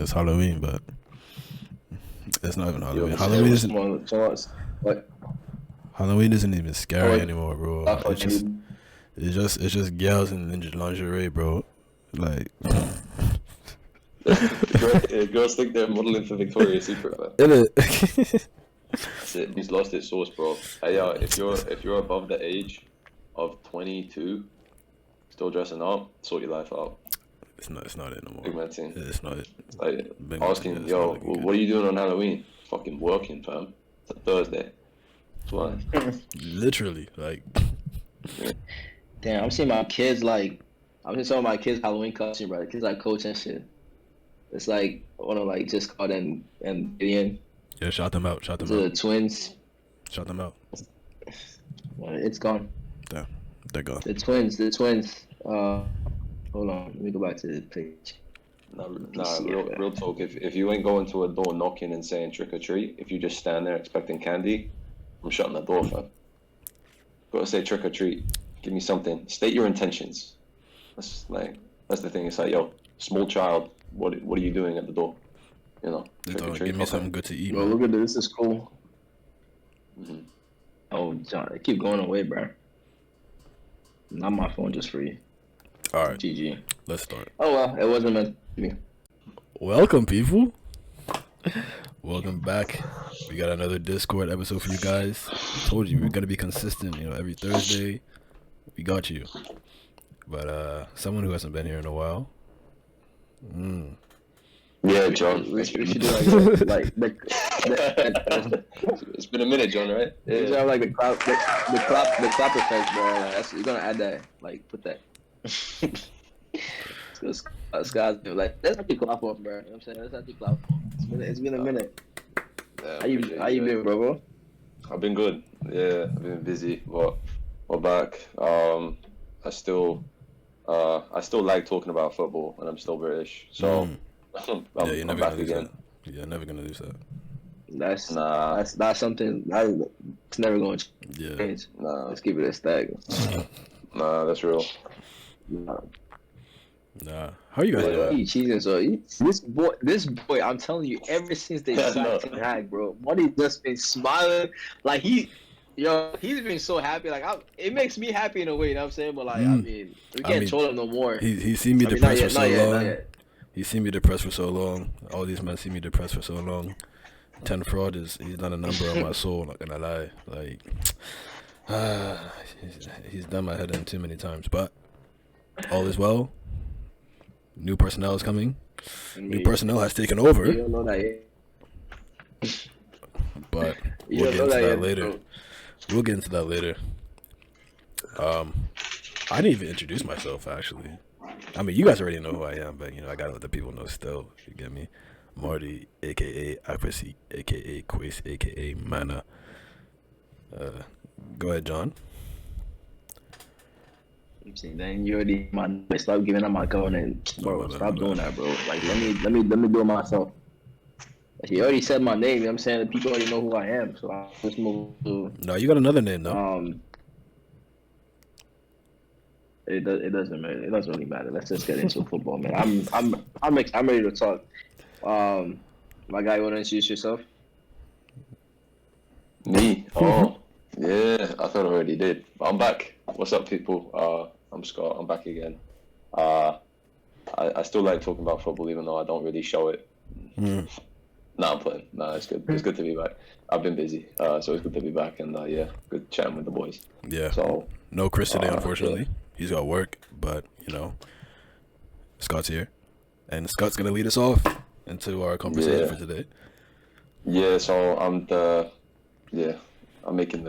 it's Halloween, but it's not even Yo, Halloween. what? Halloween isn't even Oh, scary anymore, bro. I It's just girls in lingerie, bro. Like, Girls think they're modeling for Victoria's Secret, man. innit? That's it. He's lost his source, bro. Hey, if you're above the age of 22, still dressing up, sort your life out. It's not it no more. Big man thing. It's not it. Like Big man thing, asking, it's not yo, looking good. what are you doing on Halloween? Fucking working, fam. It's a Thursday. That's why. Literally, like, Damn, I'm seeing my kids I'm seeing some of my kids Halloween costume, bro. Kids like coach and shit. It's like I wanna like just call them and Gideon yeah, shout them out. Shout to them the out. twins. Shout them out. It's gone. Damn, they're gone. The twins. Hold on, let me go back to the page. Nah, PC, real talk. If you ain't going to a door knocking and saying trick or treat, if you just stand there expecting candy, I'm shutting the door, fam. Gotta say trick or treat. Give me something. State your intentions. That's the thing. It's like, yo, small child, what are you doing at the door? You know, They trick or thought, treat. give me Okay. something good to eat, Bro, man. look at this. This is cool. Mhm. Oh, John, I keep going away, bro. Not my phone, just free. All right, GG. let's start. Oh well, it wasn't meant to be. Welcome, people. Welcome back. We got another Discord episode for you guys. Told you we're gonna be consistent. Every Thursday. We got you. But someone who hasn't been here in a while. Yeah, John. We should do like It's been a minute, John, right? we should have like the clap effect, bro. Like, you're gonna add that, like put that. Scott's like, let's actually clap off, bro. You know what I'm saying? Let's actually clap off. It's been a minute. Yeah, How you been, bro? I've been good. Yeah, I've been busy, but we're back. I still like talking about football, and I'm still British, so Yeah, you're I'm never back gonna lose again. that. You're never gonna lose that. That's something it's never going to Yeah. change. Nah, Let's keep it a stag. that's real. Nah. How you guys doing? He cheating, so this boy, I'm telling you, ever since they Yeah, sacked no. Ten Hag, bro, Money's just been smiling, like he's been so happy, like it makes me happy in a way, you know what I'm saying? But like, I mean, we can't troll him no more. He's seen me I mean, depressed for so not long. yet. He's seen me depressed for so long. All these men see me depressed for so long. 10 fraud he's done a number on my soul, not gonna lie. Like, he's done my head in too many times. But all is well. New personnel is coming. New personnel has taken You over. don't know that yet. But You we'll don't get into know that that yet, later. bro. We'll get into that later. I didn't even introduce myself, actually. I mean, you guys already know who I am, but I gotta let the people know still. You get me? Marty, aka Accuracy, aka Quace, aka Mana. Go ahead, John. I'm saying, then you already stop giving up my governance, bro. my bad, Stop my doing bad. that, bro. Like let me do it myself. He already said my name. You know what I'm saying? The people already know who I am, so I just move to No, you got another name, though. It doesn't matter. It doesn't really matter. Let's just get into football, man. I'm ready to talk. My guy, you want to introduce yourself? Me? Oh, yeah. I thought I already did. But I'm back. What's up, people? I'm Scott. I'm back again. I still like talking about football, even though I don't really show it. Nah, I'm playing. Nah, it's good. It's good to be back. I've been busy, so it's good to be back, and yeah, good chatting with the boys. Yeah. So No Chris today, unfortunately. yeah. He's got work, but Scott's here, and Scott's gonna lead us off into our conversation for today. Yeah. So I'm making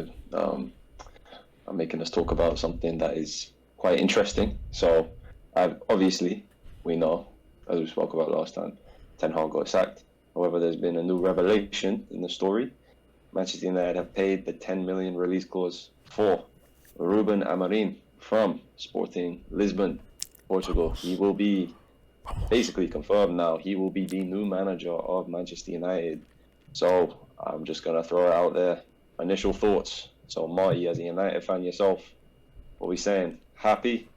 us talk about something that is quite interesting. So obviously we know, as we spoke about last time, Ten Hag got sacked. However, there's been a new revelation in the story. Manchester United have paid the 10 million release clause for Ruben Amorim from Sporting Lisbon, Portugal. He will be basically confirmed now. He will be the new manager of Manchester United. So I'm just going to throw it out there. Initial thoughts. So Marty, as a United fan yourself, what are we saying? Happy?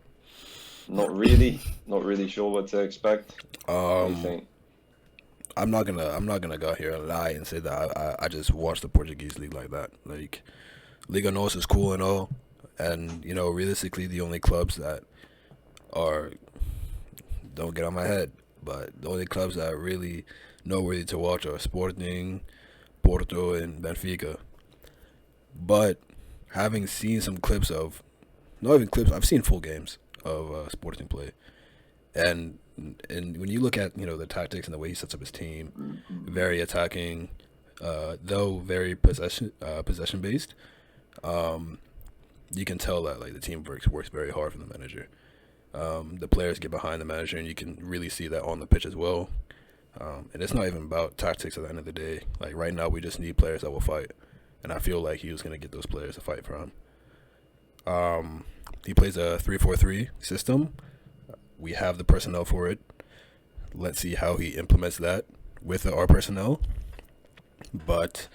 Not really? Not really sure what to expect? What do you think? I'm not gonna go here and lie and say that I just watch the Portuguese league like that. Like, Liga Nos is cool and all, and realistically, the only clubs that are, don't get on my head, but the only clubs that are really noteworthy to watch are Sporting, Porto, and Benfica. But having seen some clips of, not even clips, I've seen full games of Sporting play, and when you look at the tactics and the way he sets up his team, very attacking, though very possession based. You can tell that like the team works very hard for the manager. The players get behind the manager, and you can really see that on the pitch as well. And it's not even about tactics at the end of the day. Like right now, we just need players that will fight, and I feel like he was gonna get those players to fight for him. He plays a 3-4-3 system. We have the personnel for it. Let's see how he implements that with our personnel. But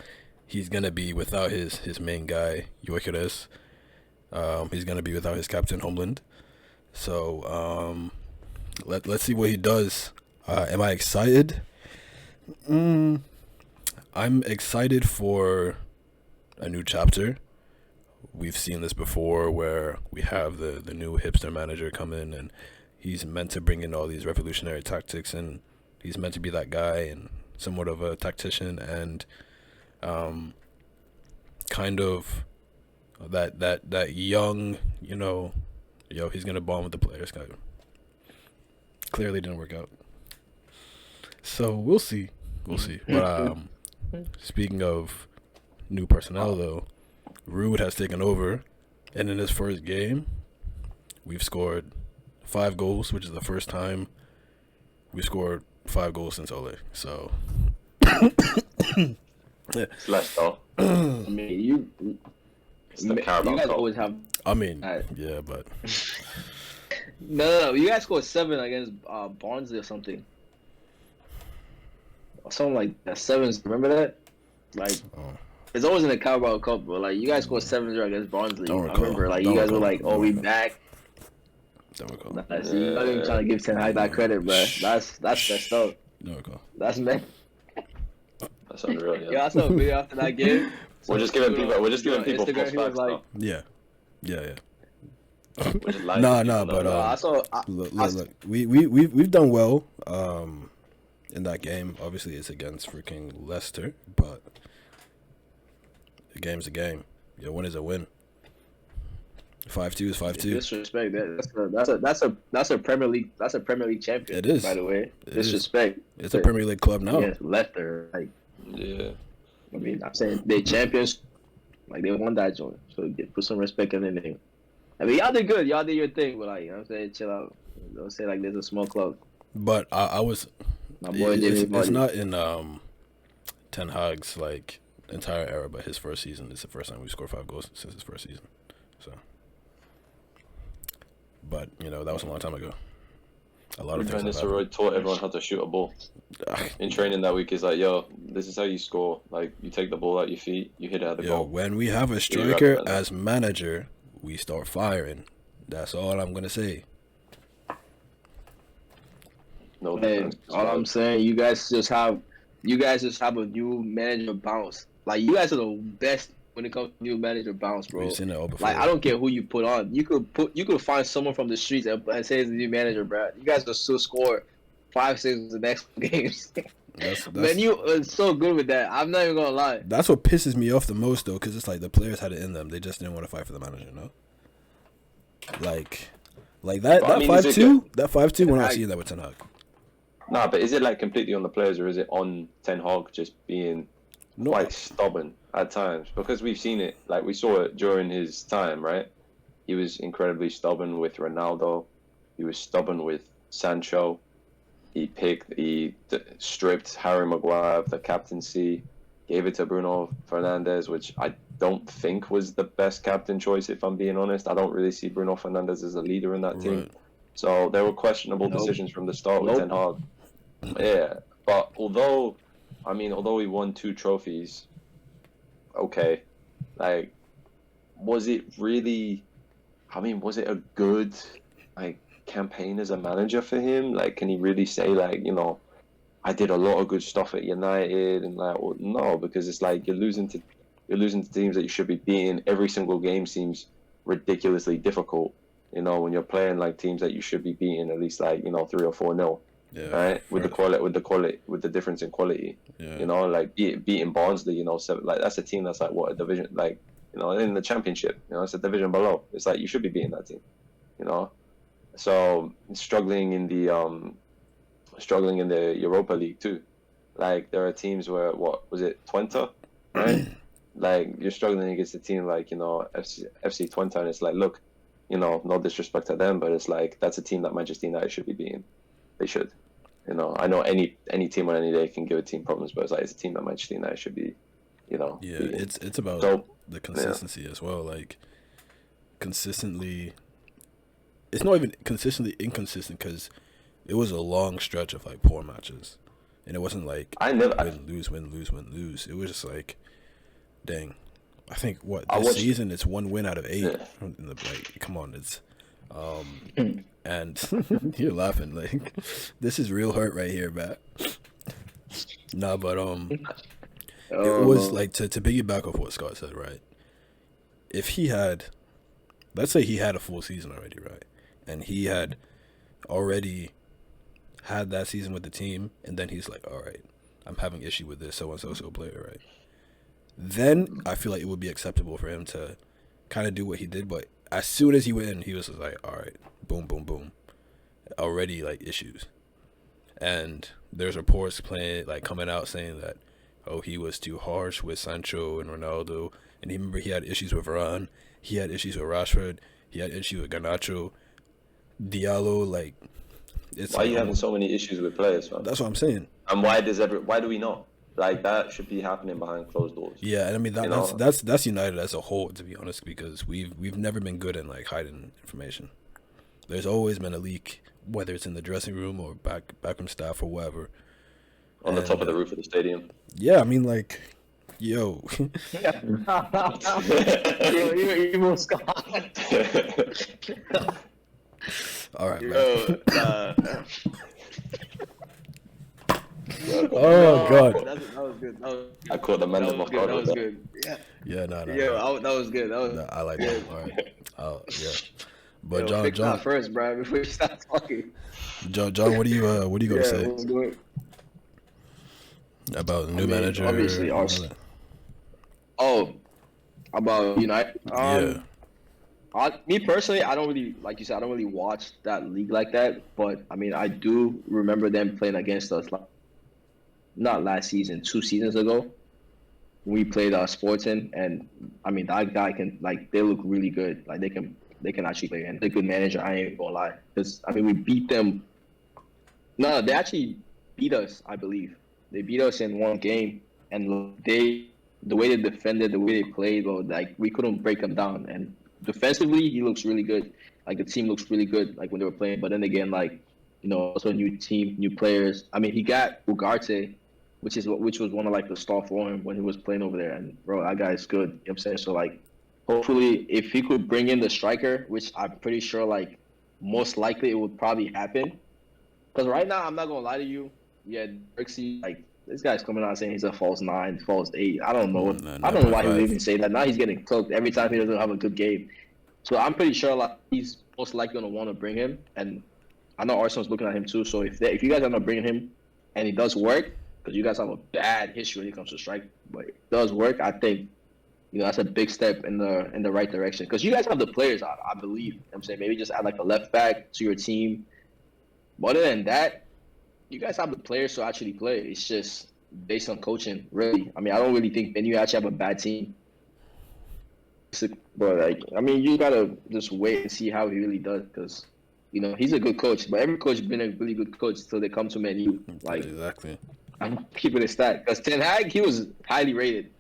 he's gonna be without his main guy, Gyökeres. He's gonna be without his captain, Homeland. So let's see what he does. Am I excited? I'm excited for a new chapter. We've seen this before where we have the new hipster manager come in, and he's meant to bring in all these revolutionary tactics, and he's meant to be that guy and somewhat of a tactician, and kind of that young, he's gonna bond with the players kind of. Clearly didn't work out. So we'll see. But speaking of new personnel though, Ruud has taken over, and in his first game, we've scored 5 goals, which is the first time we scored 5 goals since Ole. So It's less though. I mean, It's the you Carabao guys Cup. always have. yeah, but No. You guys scored 7 against Barnsley or something. Or something like that. 7s. Remember that? Like, it's always in the Carabao Cup, but like you guys scored 7-0 against Barnsley. Don't I recall. remember, like Don't you guys recall. were like, "Oh, Don't we recall. back." don't recall. Nah, see, you're not even trying to give Ten Hag that credit, bro. That's messed up. Don't recall. That's messed. That's unreal. Yeah, Yeah. I saw a video after that game. We're just giving people. We're just giving people Instagram, false he was facts like, now. Yeah. We're just lying Nah, to people but now. I saw. Look. We've done well in that game. Obviously, it's against freaking Leicester, but the game's a game. A win is a win. 5-2 is 5-2. Disrespect. That's a Premier League. That's a Premier League champion. It is. By the way, It is. disrespect. It's a Premier League club now. Against Leicester, like Yeah. I mean, I'm saying they champions. Like they won that joint, so put some respect in their name. I mean, y'all did good. Y'all did your thing, but like, I'm saying, chill out. Don't say like there's a small club. But I was. My boy It's Jimmy not in Ten Hag's like entire era, but his first season. It's the first time we scored 5 goals since his first season. So, but that was a long time ago. A lot of things. Ruben have happened. Amorim taught everyone how to shoot a ball. In training that week, he's like, "Yo, this is how you score. Like, you take the ball out your feet, you hit it at the goal." When we have a striker as manager, we start firing. That's all I'm gonna say. No Hey, difference. all I'm saying, you guys just have a new manager bounce. Like you guys are the best when it comes to new manager bounce, bro. We've seen it all before. Like I don't care who you put on. You could find someone from the streets and say it's the new manager, bro. You guys will still score 5-6 the next games. Man, you are so good with that. I'm not even gonna lie. That's what pisses me off the most, though, because it's like the players had it in them. They just didn't want to fight for the manager, Like that. But I mean, 5-2. That 5-2. We're not seeing that with Ten Hag. Nah, but is it like completely on the players, or is it on Ten Hag just being quite stubborn at times? Because we've seen it, like we saw it during his time, right? He was incredibly stubborn with Ronaldo. He was stubborn with Sancho. He stripped Harry Maguire of the captaincy, gave it to Bruno Fernandes, which I don't think was the best captain choice, if I'm being honest. I don't really see Bruno Fernandes as a leader in that team. So there were questionable decisions from the start with Ten Hag. Yeah, but although he won 2 trophies, okay, like, was it really? Was it a good campaign as a manager for him? Like, can he really say I did a lot of good stuff at United, and like, well, no, because it's like you're losing to teams that you should be beating. Every single game seems ridiculously difficult. You know, when you're playing like teams that you should be beating at least like 3 or 4-0. Yeah, right? With the difference in quality. Yeah. You know, like beating Barnsley, like that's a team that's like what, a division, like, in the championship. It's a division below. It's like you should be beating that team. So struggling in the Europa League too. Like there are teams where, what was it, Twente, right? Like you're struggling against a team like FC Twente, and it's like, look, no disrespect to them, but it's like that's a team that Manchester United should be beating. They should. I know any team on any day can give a team problems, but it's a team that Manchester United should be, Yeah, beating. it's about the consistency as well. Like consistently, it's not even consistently inconsistent because it was a long stretch of like poor matches, and it wasn't like win lose. It was just like, dang, I think this season it's 1 win out of 8. Yeah. Like, come on, it's and you're laughing like this is real hurt right here, man. Nah, but it was like to piggyback off what Scott said, right? If he had, let's say he had a full season already, right, and he had already had that season with the team, and then he's like, all right, I'm having issue with this so player, right? Then I feel like it would be acceptable for him to kind of do what he did, but as soon as he went in, he was like, all right, boom, boom, boom, already like issues. And there's reports coming out saying that, he was too harsh with Sancho and Ronaldo, and he had issues with Varane, he had issues with Rashford, he had issues with Garnacho, Diallo. Like, it's why are you having so many issues with players, man? That's what I'm saying. And why do we not? Like, that should be happening behind closed doors. Yeah, and I mean that's United as a whole, to be honest, because we've never been good in like hiding information. There's always been a leak, whether it's in the dressing room or backroom staff or whatever. On the top of the roof of the stadium. Yeah, I mean, like, yo. Evil Scott. All right, man. Oh God. That was good. I caught the Mandem off guard. That was good. Yeah, no. That was good. I like that. All right. Yeah. But fix John, that first, bro, before you start talking. John, what do you gonna say what's good? about the new manager? Obviously, about United. Me personally, I don't really, like you said, I don't really watch that league like that. But I mean, I do remember them playing against us, not last season, 2 seasons ago. We played Sporting, and I mean that guy can, like, they look really good. Like they can actually play, and they're a good manager. I ain't gonna lie, because I mean we beat them. No, they actually beat us. I believe they beat us in 1 game, and the way they defended, the way they played, like we couldn't break them down. And defensively, he looks really good. Like the team looks really good, like when they were playing. But then again, like, also a new team, new players. I mean, he got Ugarte, which was one of like the star for him when he was playing over there. And bro, that guy's good. You know what I'm saying? So like, hopefully, if he could bring in the striker, which I'm pretty sure, like, most likely it would probably happen. Because right now, I'm not gonna lie to you. Yeah, Brixie, like, this guy's coming out saying he's a false 9, false 8. I don't know. I don't know why he would even say that. Now he's getting cooked every time he doesn't have a good game. So I'm pretty sure, like, he's most likely gonna want to bring him. And I know Arsenal's looking at him too. So if you guys are not bringing him, and he does work, because you guys have a bad history when it comes to strike, but it does work, I think, that's a big step in the right direction. Because you guys have the players, I believe. You know what I'm saying, maybe just add like a left back to your team. But other than that, you guys have the players to actually play. It's just based on coaching, really. I mean, I don't really think then you actually have a bad team. But like, I mean, you gotta just wait and see how he really does, because he's a good coach. But every coach has been a really good coach till they come to Man U. Like, exactly. I'm keeping it stat, because Ten Hag, he was highly rated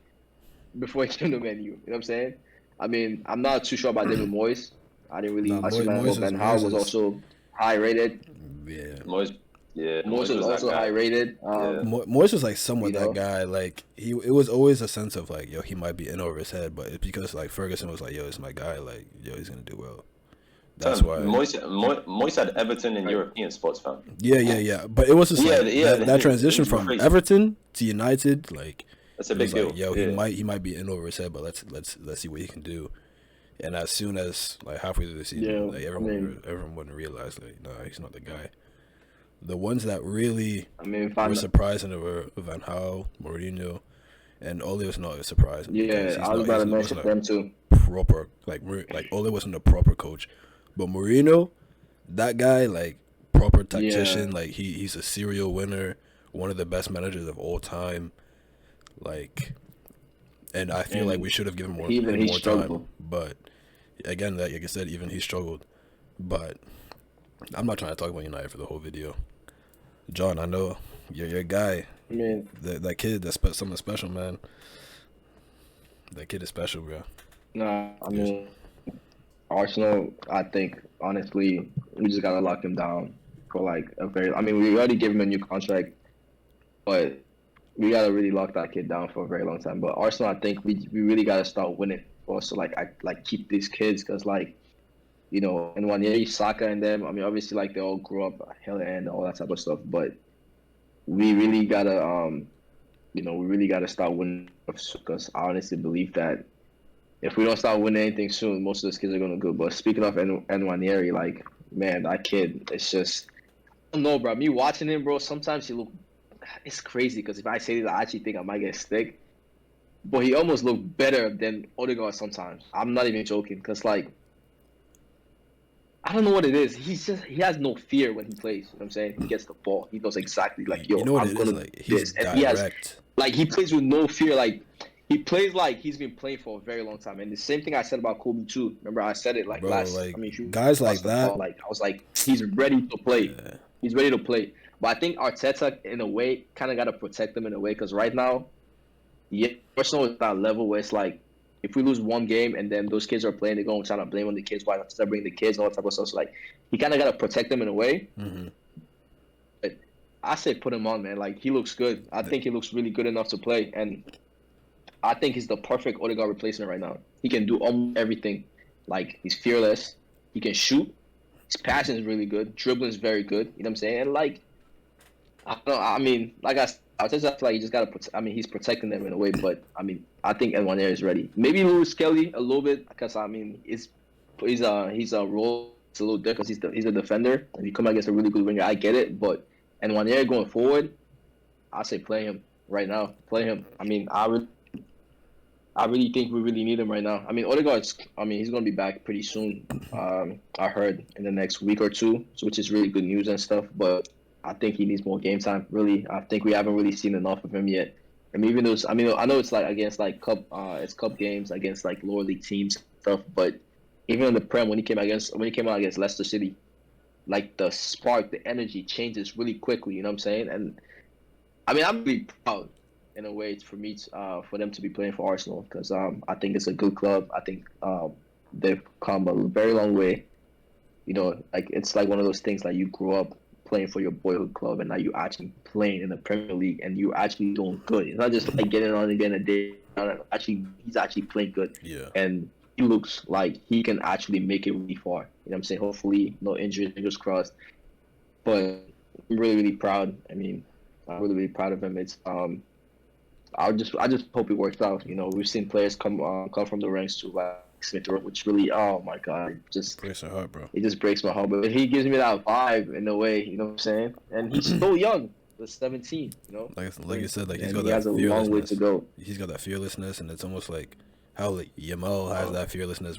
before he came to Man U. You know what I'm saying? I mean, I'm not too sure about David Moyes. I didn't really. Ben Howe was also high rated. Yeah. Moyes was also high rated. Moyes was like somewhat that guy. Like it was always a sense of like, yo, he might be in over his head, but it's because like Ferguson was like, yo, it's my guy. Like, yo, he's gonna do well. That's why. Moise had Everton in European spots, fam. Yeah. But it was just that transition from crazy. Everton to United, like that's a big deal. Like, yo, he might be in over his head, but let's see what he can do. And as soon as like halfway through the season, like everyone wouldn't realize like, nah, he's not the guy. The ones that really were surprising were Van Gaal, Mourinho, and Ole was not a surprise. Yeah, I was about to mention them too. Proper like Ole wasn't a proper coach, but Mourinho, that guy, like proper tactician, like he's a serial winner, one of the best managers of all time, like, and I feel like we should have given more time. But again, like I said, even he struggled. But I'm not trying to talk about United for the whole video. John, I know you're a guy. I mean, that kid, that's something special, man. That kid is special, bro. Nah, I mean, Arsenal, I think, honestly, we just got to lock him down for like we already gave him a new contract, but we got to really lock that kid down for a very long time. But Arsenal, I think we really got to start winning. Also, keep these kids because, like, you know, in 1 year, Saka and them, I mean, obviously, like, they all grew up hell and all that type of stuff, but we really got to start winning because I honestly believe that if we don't start winning anything soon, most of those kids are going to go. But speaking of Nwaneri, like, man, that kid, it's just, I don't know, bro. Me watching him, bro, sometimes it's crazy because if I say this, I actually think I might get sick. But he almost looked better than Odegaard sometimes. I'm not even joking because, like, I don't know what it is. He has no fear when he plays. You know what I'm saying? He gets the ball. He knows exactly, like, yo, you know what I'm it going is? to Like, do he's this. direct. He plays with no fear. Like, he plays like he's been playing for a very long time. And the same thing I said about Kobe too. Remember I said it like last. Like, I mean, guys like that. Ball, like I was like, he's ready to play. Yeah. He's ready to play. But I think Arteta, in a way, kind of got to protect them in a way because right now, Arsenal is at that level where it's like, if we lose one game and then those kids are playing, they're going to try to blame on the kids. Why not start bringing the kids and all that type of stuff? So, like, he kind of got to protect them in a way. Mm-hmm. But I say put him on, man. Like, he looks good. I think he looks really good enough to play. And I think he's the perfect Odegaard replacement right now. He can do almost everything. Like, he's fearless. He can shoot. His passing is really good. Dribbling is very good. You know what I'm saying? And, like, I don't know. I mean, like I just feel like he just got to. He's protecting them in a way, but I mean, I think Nwaneri is ready. Maybe Lewis Kelly a little bit because I mean, he's a role. It's a little different. He's a defender. If you come against a really good winger, I get it. But Nwaneri going forward, I say play him right now. Play him. I mean, I really think we really need him right now. I mean, Odegaard's. I mean, he's gonna be back pretty soon. I heard in the next week or two, which is really good news and stuff. But I think he needs more game time. Really, I think we haven't really seen enough of him yet. I mean, even those. I mean, I know it's like against like cup games against like lower league teams and stuff. But even in the Prem, when he came out against Leicester City, like the spark, the energy changes really quickly. You know what I'm saying? And I mean, I'm really proud in a way for them to be playing for Arsenal because I think it's a good club. I think they've come a very long way. You know, like it's like one of those things like you grew up playing for your boyhood club and now you actually playing in the Premier League and you actually doing good. It's not just like getting on again a day. He's actually playing good. Yeah. And he looks like he can actually make it really far. You know what I'm saying? Hopefully no injuries, fingers crossed. But I'm really, really proud. I mean, I'm really, really proud of him. It's I just hope it works out. You know, we've seen players come from the ranks to like Smith, which really, oh my god, just breaks my heart, bro. It just breaks my heart. But he gives me that vibe in a way, you know what I'm saying? And he's so young, he's 17, you know. Like you said, like he has a long way to go. He's got that fearlessness, and it's almost like how like Yamal has that fearlessness,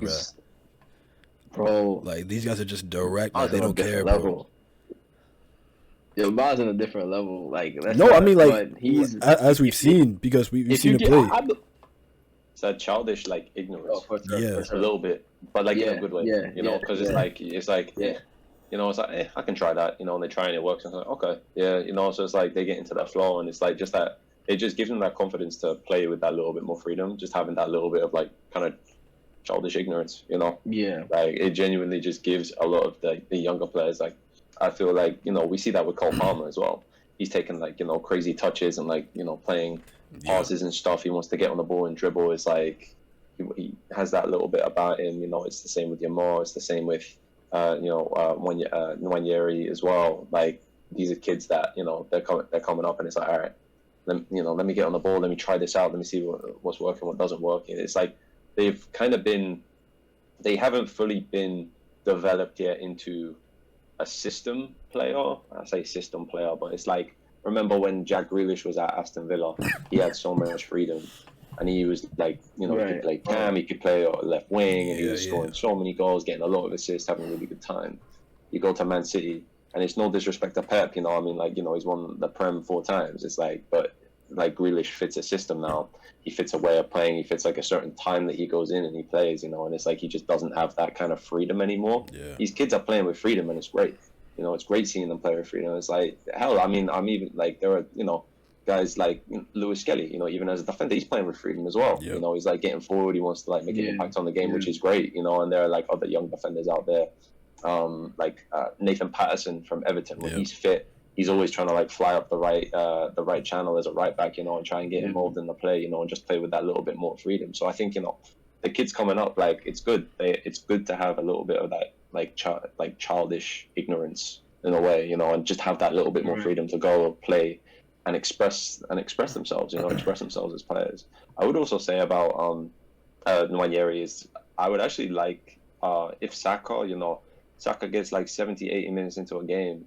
bro. Like these guys are just direct. Like, they don't care, bro. Yamal's in a different level. Like I mean, like he's as we've seen because we've seen him play. It's that childish like ignorance, a little bit, but like in a good way, you know, because it's like you know, it's like I can try that, you know, and they try and it works, and it's like okay, you know, so it's like they get into that flow, and it's like just that it just gives them that confidence to play with that little bit more freedom, just having that little bit of like kind of childish ignorance, you know, like it genuinely just gives a lot of the younger players like I feel like, you know, we see that with Cole Palmer as well. He's taking like, you know, crazy touches and like, you know, playing passes and stuff. He wants to get on the ball and dribble. It's like he has that little bit about him. You know, it's the same with Yamal. It's the same with Nwanyeri as well. Like these are kids that they're coming up, and it's like, all right, let me get on the ball, let me try this out, let me see what's working, what doesn't work. And it's like they haven't fully been developed yet into a system player. I say system player, but it's like, remember when Jack Grealish was at Aston Villa? He had so much freedom, and he was like, he could play cam, he could play left wing, and he was scoring so many goals, getting a lot of assists, having a really good time. You go to Man City, and it's no disrespect to Pep, I mean, like, he's won the Prem 4 times. It's like, but like Grealish fits a system now. He fits a way of playing. He fits like a certain time that he goes in and he plays, and it's like he just doesn't have that kind of freedom anymore. Yeah. These kids are playing with freedom, and it's great. It's great seeing them play with freedom. It's like, hell, I mean, I'm even like, there are, guys like Lewis Kelly, even as a defender, he's playing with freedom as well. Yep. He's like getting forward. He wants to like make an impact on the game, which is great, and there are like other young defenders out there. Like Nathan Patterson from Everton, when he's fit, he's always trying to like fly up the right channel as a right back, and try and get involved in the play, and just play with that little bit more freedom. So I think, the kids coming up, like, it's good. It's good to have a little bit of that like childish ignorance in a way, and just have that little bit more freedom to go play and express themselves, express themselves as players. I would also say about Nwanyeri is, I would actually like if Saka gets like 70, 80 minutes into a game,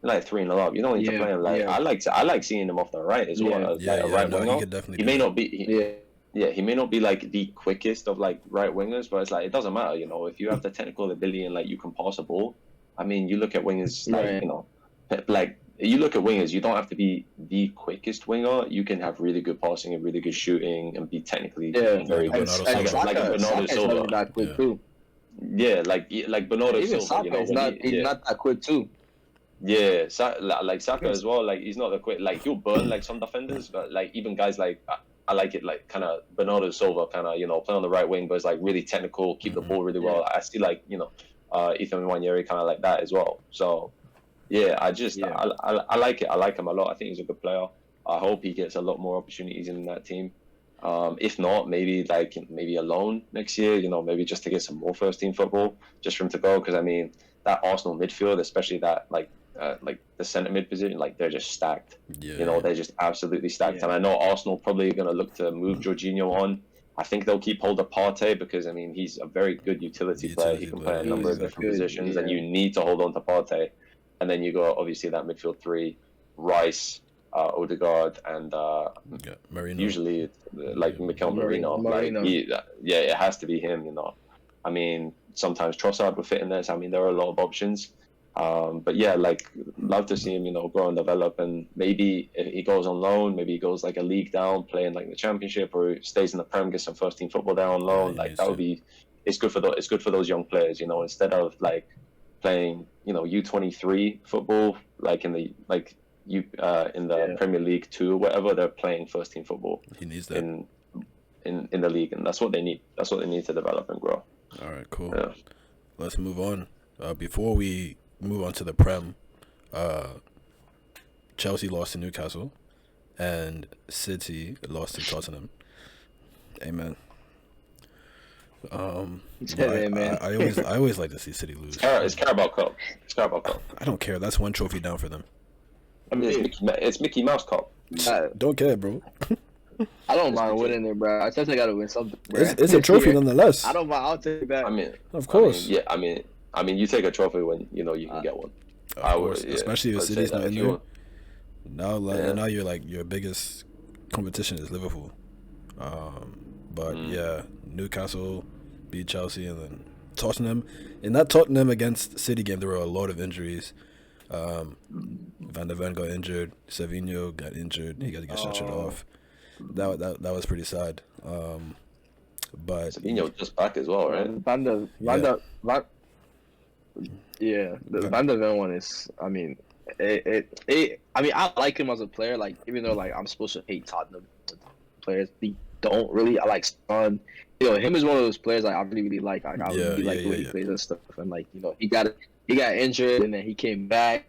like 3-0 up. You don't need to play him like. I like seeing him off the right as well. Right winger. He may not be. He may not be like the quickest of like right wingers, but it's like, it doesn't matter. If you have the technical ability and like you can pass a ball. I mean, you look at wingers like you look at wingers. You don't have to be the quickest winger. You can have really good passing and really good shooting and be technically very good. Like Bernardo Silva. That quick too. Yeah, like Bernardo Even Silva. Saka he's not that quick too. Yeah, like Saka as well. Like, he's not the quick. Like, he'll burn like some defenders, but like even guys like I like it like kind of Bernardo Silva, kind of play on the right wing, but it's like really technical, keep the ball really well. I see like Ethan Nwanyeri kind of like that as well. So yeah, I like it. I like him a lot. I think he's a good player. I hope he gets a lot more opportunities in that team. If not, maybe a loan next year. Maybe just to get some more first team football, just for him to go. Because I mean, that Arsenal midfield, especially that like the centre mid position, like, they're just stacked. They're just absolutely stacked. And I know Arsenal probably going to look to move Jorginho on. I think they'll keep hold of Partey because, I mean, he's a very good utility player. He can play a number of different positions, and you need to hold on to Partey. And then you got obviously that midfield 3, Rice, Odegaard, and Marino. Usually it's like Mikel Marino. It has to be him. I mean, sometimes Trossard would fit in this. I mean, there are a lot of options. But yeah, like, love to see him, grow and develop. And maybe if he goes on loan, maybe he goes like a league down, playing like the Championship, or stays in the Prem, gets some first team football there on loan. Like, that would be. It's good for those young players, instead of like playing, U23 football, like in the Premier League 2 or whatever. They're playing first team football. He needs that in the league, and that's what they need. That's what they need to develop and grow. All right, cool. Yeah. Let's move on. Before we move on to the Prem, Chelsea lost to Newcastle, and City lost to Tottenham. Amen. Amen. I always like to see City lose. It's Carabao Cup. I don't care. That's one trophy down for them. I mean, it's Mickey Mouse Cup. Don't care, bro. I don't mind winning it, bro. I just gotta win something, bro. It's a trophy nonetheless. I don't mind. I'll take that. I mean, of course. I mean, you take a trophy when you can get one. Of course, especially if City's not in there. Now you're like, your biggest competition is Liverpool. But yeah, Newcastle beat Chelsea, and then Tottenham. In that Tottenham against City game, there were a lot of injuries. Van der Ven got injured. Savinho got injured. He got to get shut off. That was pretty sad. But Savinho just back as well, right? Van der Ven one is. I mean, I like him as a player. Like, even though like I'm supposed to hate Tottenham players, they don't really. I like Son. Him is one of those players like I really like. I really like the way he plays and stuff. And like, he got injured, and then he came back,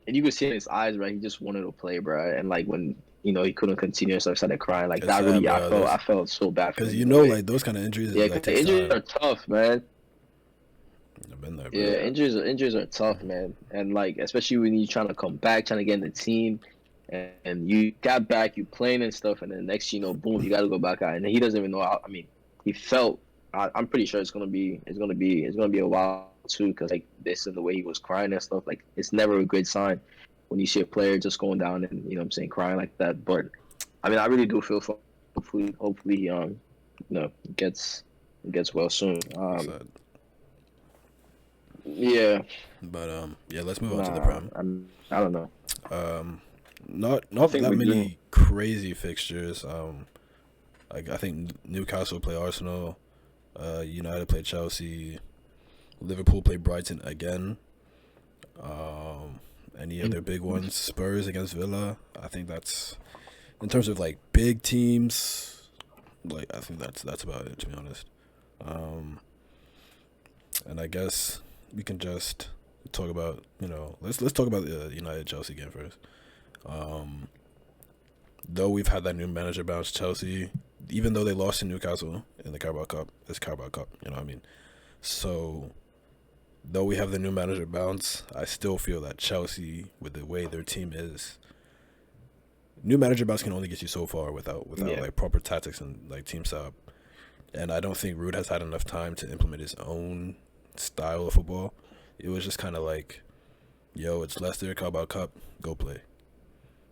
and you could see in his eyes, right? He just wanted to play, bro. And like when he couldn't continue, so I started crying. Like, that really, I felt so bad for him. Because like those kind of injuries. Yeah, because the injuries are tough, man. I've been there, bro. Yeah, injuries are tough, man, and like especially when you're trying to come back, trying to get in the team, and you got back, you playing and stuff, and then next you know, boom, you got to go back out, and he doesn't even know. I mean, he felt. I'm pretty sure it's gonna be a while too, because like this is the way he was crying and stuff. Like it's never a good sign when you see a player just going down and you know what I'm saying, crying like that. But I mean, I really do feel for. Hopefully, he gets well soon. Sad. Yeah. But yeah, let's move on to the Prem. I don't know. Not that many crazy fixtures. Like I think Newcastle play Arsenal, United play Chelsea, Liverpool play Brighton again. Any other big ones? Spurs against Villa. I think that's in terms of like big teams. Like I think that's about it, to be honest. And I guess we can just talk about let's talk about the United Chelsea game first. Though we've had that new manager bounce, Chelsea, even though they lost to Newcastle in the Carabao Cup, it's Carabao Cup, you know what I mean? So, though we have the new manager bounce, I still feel that Chelsea, with the way their team is, new manager bounce can only get you so far without like proper tactics and like team setup. And I don't think Ruud has had enough time to implement his own style of football. It was just kind of like, yo, it's Leicester, Carabao Cup, go play.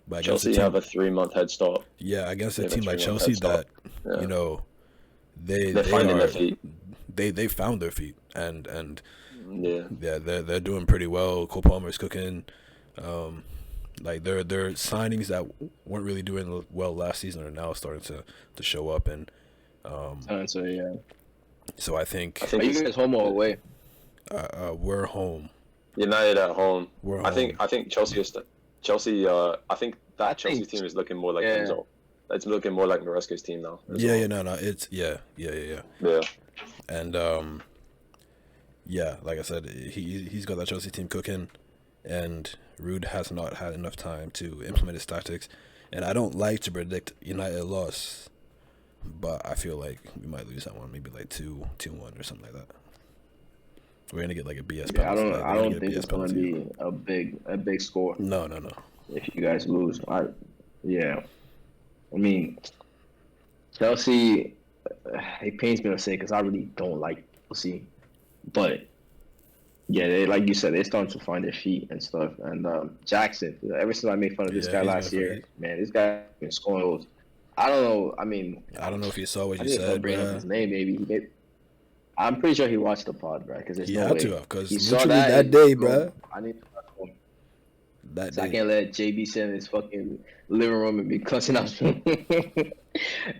But Chelsea have a 3-month head start. Yeah, against a team like Chelsea that, they're finding their feet. They found their feet and yeah, they're doing pretty well. Cole Palmer's cooking. Like their signings that weren't really doing well last season are now starting to show up and so I think are you guys home or away? We're home. United at home. We're home. I think Chelsea is Chelsea. I think that Chelsea team is looking more like Enzo. It's looking more like Maresca's team now. It's yeah. And like I said, he's got that Chelsea team cooking, and Ruud has not had enough time to implement his tactics. And I don't like to predict United loss, but I feel like we might lose that one, maybe like 2-1 or something like that. We're gonna get like a BS penalty. I don't think it's gonna be a big score. No. If you guys lose, I mean, Chelsea. It pains me to say because I really don't like Chelsea, but yeah, they like you said, they're starting to find their feet and stuff. And Jackson, ever since I made fun of this guy last year, man, this guy been scoring goals. I don't know. I mean, I don't know if you saw what you said. Bring up his name, maybe. I'm pretty sure he watched the pod, bro. Because there's no way. Because he literally that day, bro. I need to that so day. I can't let JB sit in his fucking living room and be cussing out.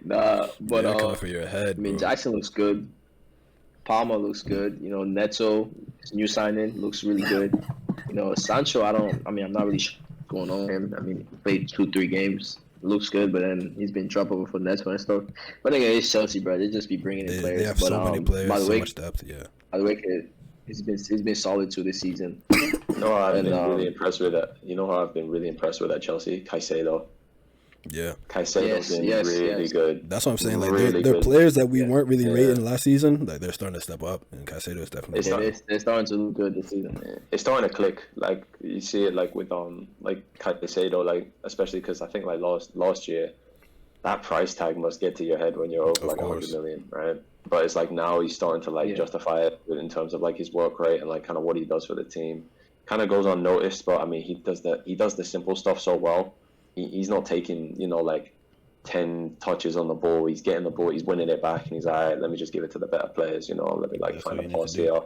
Nah, but coming for your head. I mean, bro. Jackson looks good. Palmer looks good. You know, Neto, his new signing, looks really good. You know, Sancho, I'm not really sure what's going on with him. I mean, he played 2-3 games. Looks good, but then he's been dropped over for Neto and stuff. But again, it's Chelsea, bro. They just be bringing in players. They have so many players, by the way, so much depth. Yeah. By the way, he's been solid too this season. No, I've been really impressed with that. You know how I've been really impressed with that Chelsea? Caicedo. Yeah. Caicedo's been really good. That's what I'm saying. Like really they're good. players that we weren't really rating last season. Like they're starting to step up, and Caicedo is definitely. They're starting to look good this season. It's starting to click. Like you see it, like with like Caicedo, like especially because I think like last year, that price tag must get to your head when you're over like 100 million, right? But it's like now he's starting to like justify it in terms of like his work rate and like kind of what he does for the team. Kind of goes unnoticed, but I mean he does the simple stuff so well. He's not taking like 10 touches on the ball. He's getting the ball, he's winning it back, and he's all right. Let me just give it to the better players. Let me like find a pass here.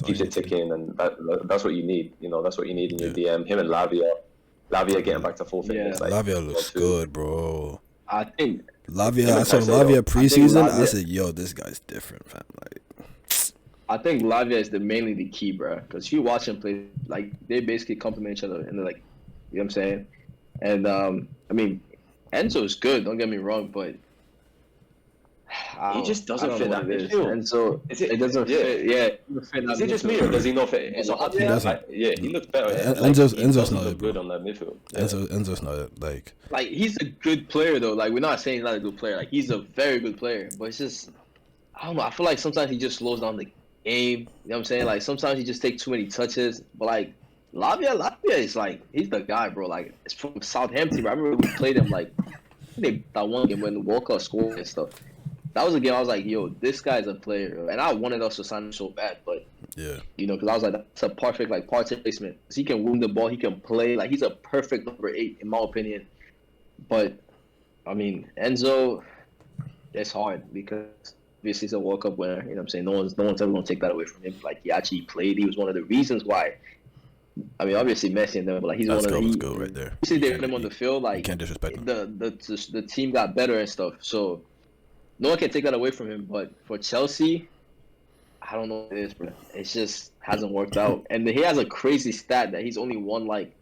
Keeps it ticking, and that's what you need. That's what you need in your DM. Him and Lavia getting back to full fitness. Yeah. Like, Lavia looks good, bro. I think Lavia. I saw Lavia preseason. I said, "Yo, this guy's different, fam." Like, I think Lavia is mainly the key, bro. Because you watch him play, like they basically complement each other, and they're like, you know what I'm saying? And I mean, Enzo is good. Don't get me wrong, but he just doesn't fit that midfield. Enzo, it doesn't fit. Yeah, is it just me or does he not fit? He doesn't. He looks better. Enzo's not good on that midfield. Enzo's not like he's a good player though. Like we're not saying he's not a good player. Like he's a very good player, but it's just I don't know. I feel like sometimes he just slows down aim. You know what I'm saying? Like sometimes he just take too many touches. But like Lavia is like he's the guy, bro. Like it's from Southampton. Bro. I remember we played him like that one game when Walker scored and stuff. That was a game I was like, yo, this guy's a player, and I wanted us to sign him so bad, but Yeah. you know, because I was like, that's a perfect like part placement. He can win the ball, he can play, like he's a perfect number 8 in my opinion. But I mean, Enzo, it's hard because obviously he's a World Cup winner. You know what I'm saying? No one's ever gonna take that away from him. Like he actually played. He was one of the reasons why. I mean, obviously Messi and them, but like he's Let's one go. of Let's the. go right there. Obviously, they put him on the field. You Like can't disrespect him. the team got better and stuff. So no one can take that away from him. But for Chelsea, I don't know what it is, bro. It just hasn't worked out. And he has a crazy stat that he's only won like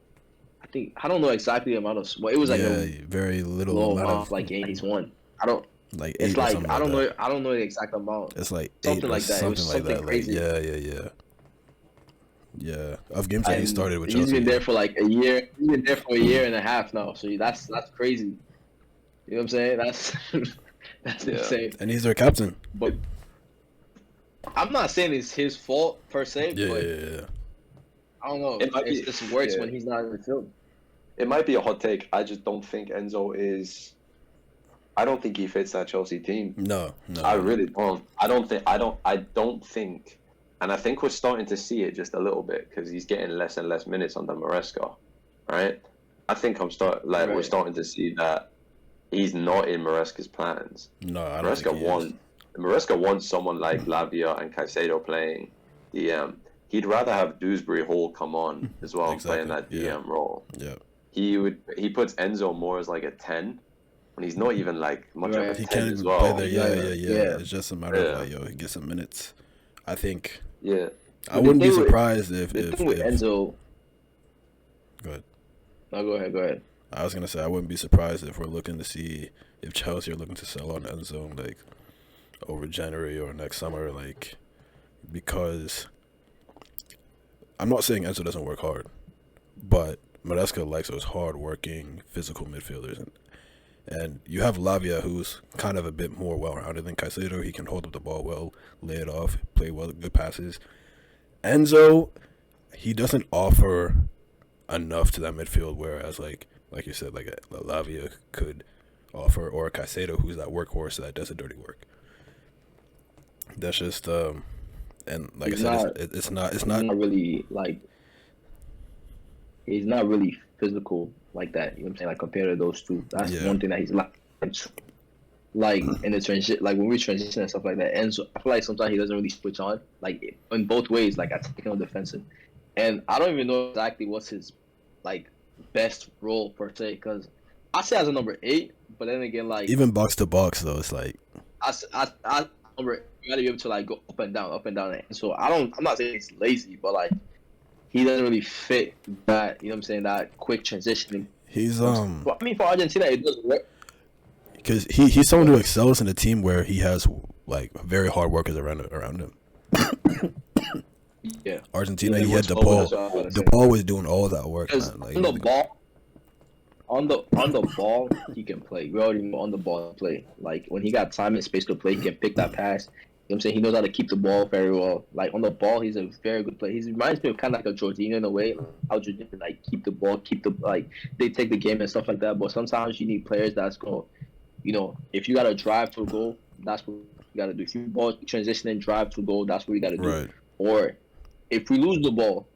I don't know exactly the amount of. Well, it was like a very little low amount amount of like game he's won. I don't. like 8 It's or like something I don't like know. I don't know the exact amount. that. It's like 8 Something or like that. It was something like something that. crazy. Like, yeah. Of games that he And started with he's Chelsea. been there for like a year. He's been there for a year and a half now. So that's crazy. You know what I'm saying? That's insane. And he's their captain. But I'm not saying it's his fault per se. But Yeah. I don't know. It might It be- just works yeah. when he's not in the field. It might be a hot take. I just don't think Enzo is. I don't think he fits that Chelsea team. No. I really don't. I don't think, and I think we're starting to see it just a little bit because he's getting less and less minutes under Maresca, right? I think we're starting to see that he's not in Maresca's plans. No, I don't think he is. Maresca wants someone like Lavia and Caicedo playing DM. He'd rather have Dewsbury Hall come on as well, Exactly, playing that yeah. DM role. Yeah. He puts Enzo more as like a 10 when he's not even like much of a Right. 10 He can as well. play there. Yeah. It's just a matter of Yeah. like, yo, he gets some minutes. I think Yeah. I wouldn't be thing with- surprised if The thing with Enzo. Go ahead. No, go ahead. I was gonna say I wouldn't be surprised if we're looking to see if Chelsea are looking to sell on Enzo like over January or next summer, like because I'm not saying Enzo doesn't work hard, but Maresca likes those hard-working, physical midfielders, and you have Lavia, who's kind of a bit more well-rounded than Caicedo. He can hold up the ball well, lay it off, play well, good passes. Enzo, he doesn't offer enough to that midfield, whereas like you said, like a Lavia could offer, or a Caicedo, who's that workhorse that does the dirty work. That's just and like He's I said, not- it's not He's not really like. He's not really physical like that. You know what I'm saying? Like compared to those two, that's Yeah. one thing that he's like in the transition, like when we transition and stuff like that. And so I feel like sometimes he doesn't really switch on, like in both ways, like attacking or defensive. And I don't even know exactly what's his like best role per se, because I say as a number 8, but then again, like even box to box though. It's like I number you gotta be able to like go up and down. And so I'm not saying he's lazy, but like he doesn't really fit that. You know what I'm saying? That quick transitioning. he's Well, I mean, for Argentina, it doesn't work. because he's someone who excels in a team where he has like very hard workers around him. Yeah. Argentina, Yeah, he had what's the over, ball. that's what I was gonna The say. ball was doing all that work. Because Man. Like, on the ball, on the ball, he can play. We already know on the ball play. Like when he got time and space to play, he can pick that pass. You know what I'm saying? He knows how to keep the ball very well. Like on the ball, he's a very good player. He reminds me of kind of like a Jorginho in a way. How Jorginho like keep the ball, like they take the game and stuff like that. But sometimes you need players that's going, you know, if you got to drive to a goal, that's what you got to do. If you ball transition and drive to a goal, that's what you got to do. right. Or if we lose the ball,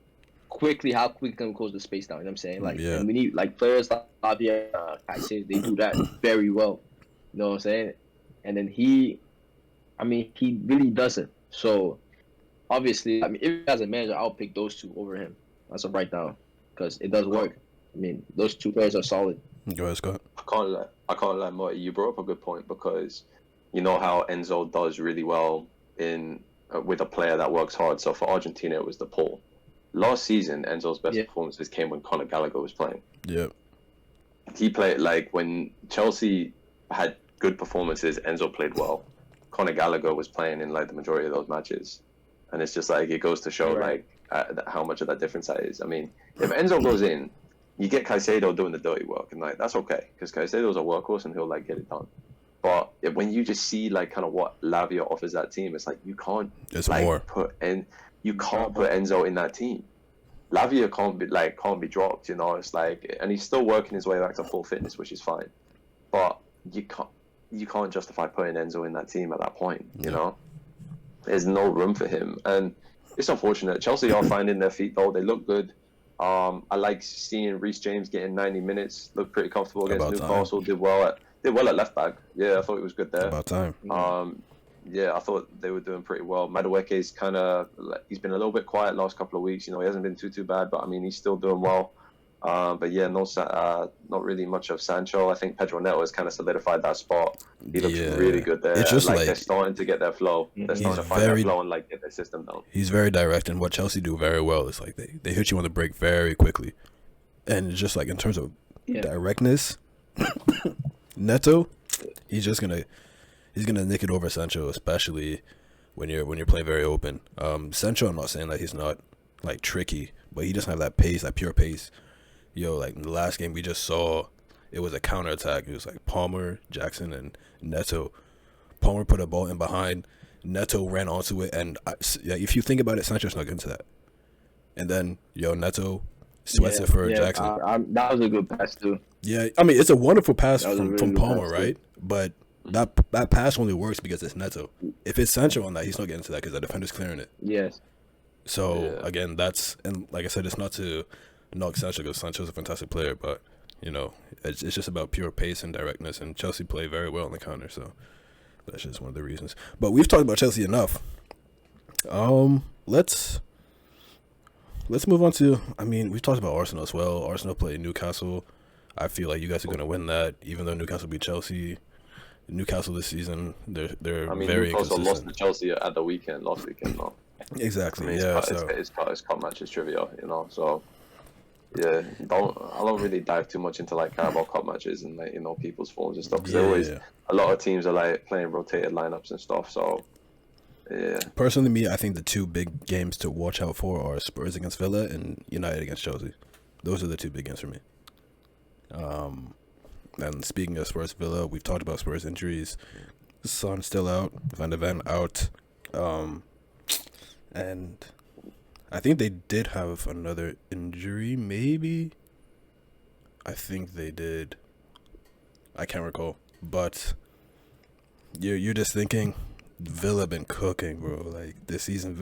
how quickly can we close the space down? You know what I'm saying? Like, Yeah. and we need like players like Javier, I say they do that very well. You know what I'm saying? And then he really doesn't. So obviously, I mean, if as a manager, I'll pick those two over him. That's a right now because it does work. I mean, those two players are solid. Go ahead, Scott. I can't lie, Marty. You brought up a good point because you know how Enzo does really well in with a player that works hard. So for Argentina, it was the pull. Last season, Enzo's best performances came when Conor Gallagher was playing. Yeah. He played like when Chelsea had good performances. Enzo played well. Conor Gallagher was playing in like the majority of those matches, and it's just like it goes to show Right. like how much of that difference that is. I mean, if Enzo goes in, you get Caicedo doing the dirty work, and like that's okay because Caicedo's a workhorse and he'll like get it done. But when you just see like kind of what Lavia offers that team, it's like you can't It's like more. put Enzo in that team. Lavia can't be dropped, you know. It's like, and he's still working his way back to full fitness, which is fine. But you can't justify putting Enzo in that team at that point, you know. There's no room for him, and it's unfortunate. Chelsea are finding their feet though. They look good. I like seeing Reece James getting 90 minutes. Looked pretty comfortable against Newcastle. Did well at left back. Yeah, I thought he was good there. About time. Yeah, I thought they were doing pretty well. Madueke's kind of, he's been a little bit quiet last couple of weeks. You know, he hasn't been too bad, but I mean, he's still doing well. But yeah, not really much of Sancho. I think Pedro Neto has kind of solidified that spot. He looks really good there. It's just like they're starting to get their flow. They're starting to find their flow and like get their system down. He's very direct, and what Chelsea do very well is like they hit you on the break very quickly, and it's just like in terms of directness, Neto, he's gonna nick it over Sancho, especially when you're playing very open. Sancho, I'm not saying that he's not like tricky, but he doesn't have that pace, that pure pace. Yo, like in the last game we just saw, it was a counterattack. It was like Palmer, Jackson, and Neto. Palmer put a ball in behind. Neto ran onto it, and if you think about it, Sancho snuck into that. And then, Neto sweats it for Jackson. That was a good pass, too. Yeah, I mean, it's a wonderful pass from Palmer, right? But that pass only works because it's Neto. If it's Sancho on that, he's not getting to that because the defender's clearing it. Yes. So, again, and like I said, it's not to knock Sancho because Sancho's a fantastic player, but it's just about pure pace and directness, and Chelsea play very well on the counter, so that's just one of the reasons. But we've talked about Chelsea enough. Let's move on to, I mean, we've talked about Arsenal as well. Arsenal play Newcastle. I feel like you guys are going to win that, even though Newcastle beat Chelsea. Newcastle this season, they're very Newcastle inconsistent. lost to Chelsea at the last weekend, though. Exactly. I mean, it's cup matches trivia, so yeah, I don't really dive too much into like Carabao Cup matches and like people's forms and stuff, because a lot of teams are like playing rotated lineups and stuff. So yeah, personally, me, I think the two big games to watch out for are Spurs against Villa and United against Chelsea. Those are the two big games for me. And speaking of Spurs Villa, we've talked about Spurs injuries. Son's still out, Van de Ven out, and I think they did have another injury, maybe. I think they did. I can't recall. But you're just thinking, Villa been cooking, bro. Like this season,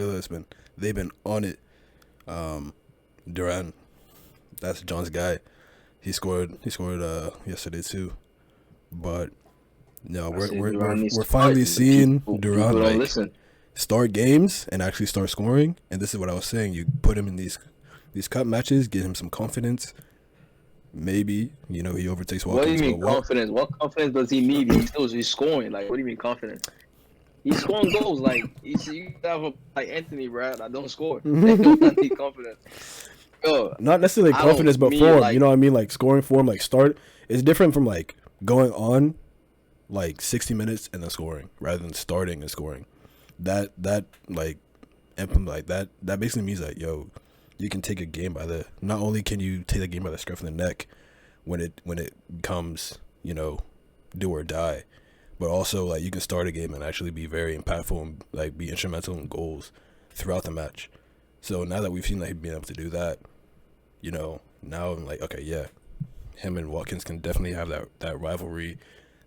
they've been on it. Duran, that's John's guy. He scored yesterday too. But we're finally seeing Duran start games and actually start scoring. And this is what I was saying. You put him in these cup matches, get him some confidence. Maybe he overtakes Watkins. What do you mean confidence? What confidence does he need? He's scoring. Like, what do you mean confidence? He's scoring goals. Like you have like Anthony, bro. I don't score. They don't need confidence. Yo, not necessarily confidence, but form. Like, you know what I mean? Like scoring form. Like start. It's different from like going on like 60 minutes and then scoring rather than starting and scoring. That basically means that you can take a game not only can you take the game by the scruff of the neck when it becomes do or die, but also like you can start a game and actually be very impactful and like be instrumental in goals throughout the match. So now that we've seen that he's been able to do that, now I'm like, okay, yeah, him and Watkins can definitely have that rivalry,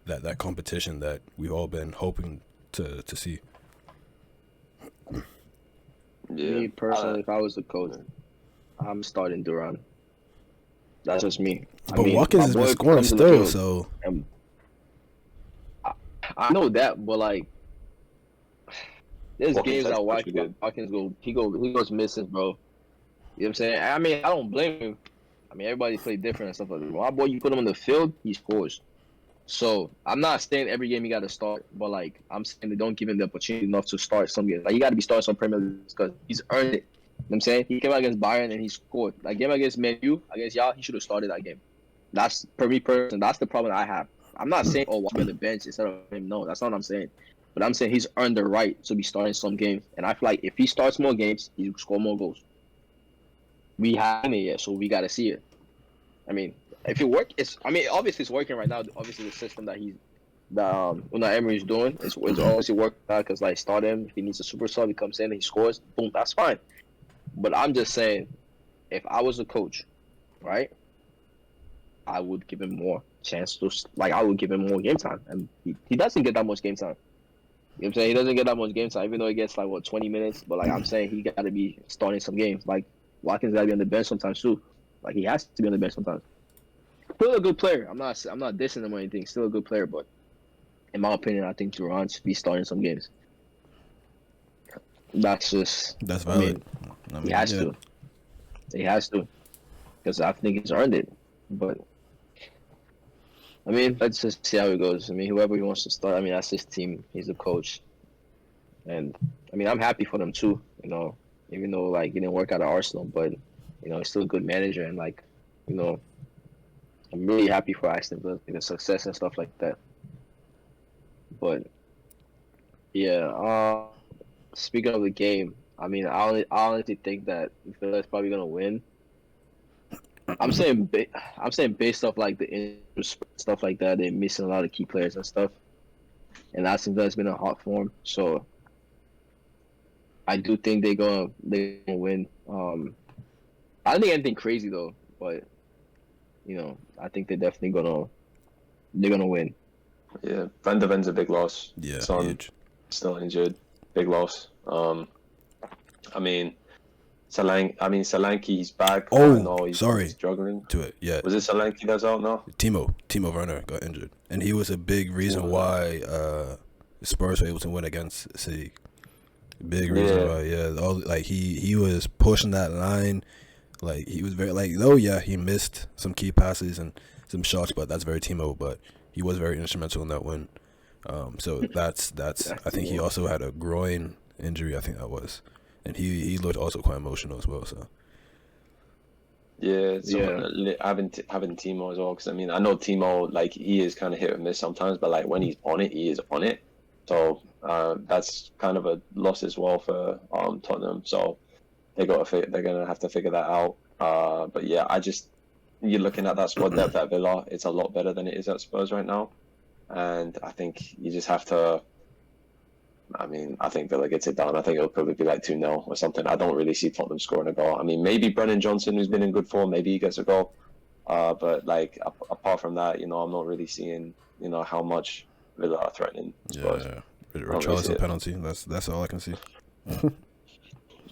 that competition that we've all been hoping to see. Yeah. Me personally, if I was the coach, I'm starting Duran. That's just me. But Watkins has been scoring still, so I know that, but like there's games I watch Watkins he goes missing, bro. You know what I'm saying? I mean, I don't blame him. I mean, everybody play different and stuff like that. My boy, you put him on the field, he scores. So I'm not saying every game he got to start, but like I'm saying they don't give him the opportunity enough to start some games. Like he got to be starting some Premier League because he's earned it. You know what I'm saying? He came out against Bayern and he scored. Like game against Man U, against y'all, he should have started that game. That's per me person. That's the problem I have. I'm not saying watch him on the bench instead of him. No, that's not what I'm saying. But I'm saying he's earned the right to be starting some games, and I feel like if he starts more games, he'll score more goals. We haven't it yet, so we got to see it. I mean, if it works, obviously it's working right now. Obviously, the system that he's that Unai Emery is doing. It's always work out because like start him. If he needs a super sub, he comes in, he scores. Boom, that's fine. But I'm just saying, if I was a coach, right, I would give him more chance to like I would give him more game time, and he doesn't get that much game time. You know what I'm saying? He doesn't get that much game time, even though he gets like 20 minutes. But like I'm saying, he got to be starting some games. Like Watkins got to be on the bench sometimes too. Like he has to be on the bench sometimes. Still a good player. I'm not dissing him or anything. Still a good player, but in my opinion, I think Duran should be starting some games. That's valid. He has to. He has to, because I think he's earned it. But I mean, let's just see how it goes. I mean, whoever he wants to start, I mean, that's his team. He's the coach, and I mean, I'm happy for them too. You know, even though like he didn't work out at Arsenal, but you know, he's still a good manager, and like, you know, I'm really happy for Aston Villa, the success and stuff like that. But yeah, speaking of the game, I mean, I honestly think that Villa's probably gonna win. I'm saying based off like the stuff like that, they're missing a lot of key players and stuff, and Aston Villa's been in hot form, so I do think they're gonna win. I don't think anything crazy though, but you know, I think they're definitely gonna win. Yeah, Van de Ven's a big loss. Yeah, Son huge. still injured, big loss. I mean, Solanke's back. Oh, I know he's struggling. To it, yeah. Was it Solanke that's out now? Timo Werner got injured, and he was a big reason why Spurs were able to win against City. Big reason why, yeah. All like he was pushing that line, like he was very he missed some key passes and some shots, but that's very Timo. But he was very instrumental in that win. So that's I think he also had a groin injury. I think that was. And he looked also quite emotional as well. So having Timo as well, because I mean I know Timo, like, he is kind of hit or miss sometimes, but like when he's on it, he is on it. So that's kind of a loss as well for Tottenham. So they're gonna have to figure that out. But yeah, you're looking at that squad depth at Villa. It's a lot better than it is at Spurs right now, and I think you just have to. I mean, I think Villa gets it done. I think it'll probably be like 2-0 or something. I don't really see Tottenham scoring a goal. I mean, maybe Brennan Johnson, who's been in good form, maybe he gets a goal. But like apart from that, you know, I'm not really seeing, you know, how much Villa are threatening Spurs. Yeah. Richarlison penalty. That's all I can see.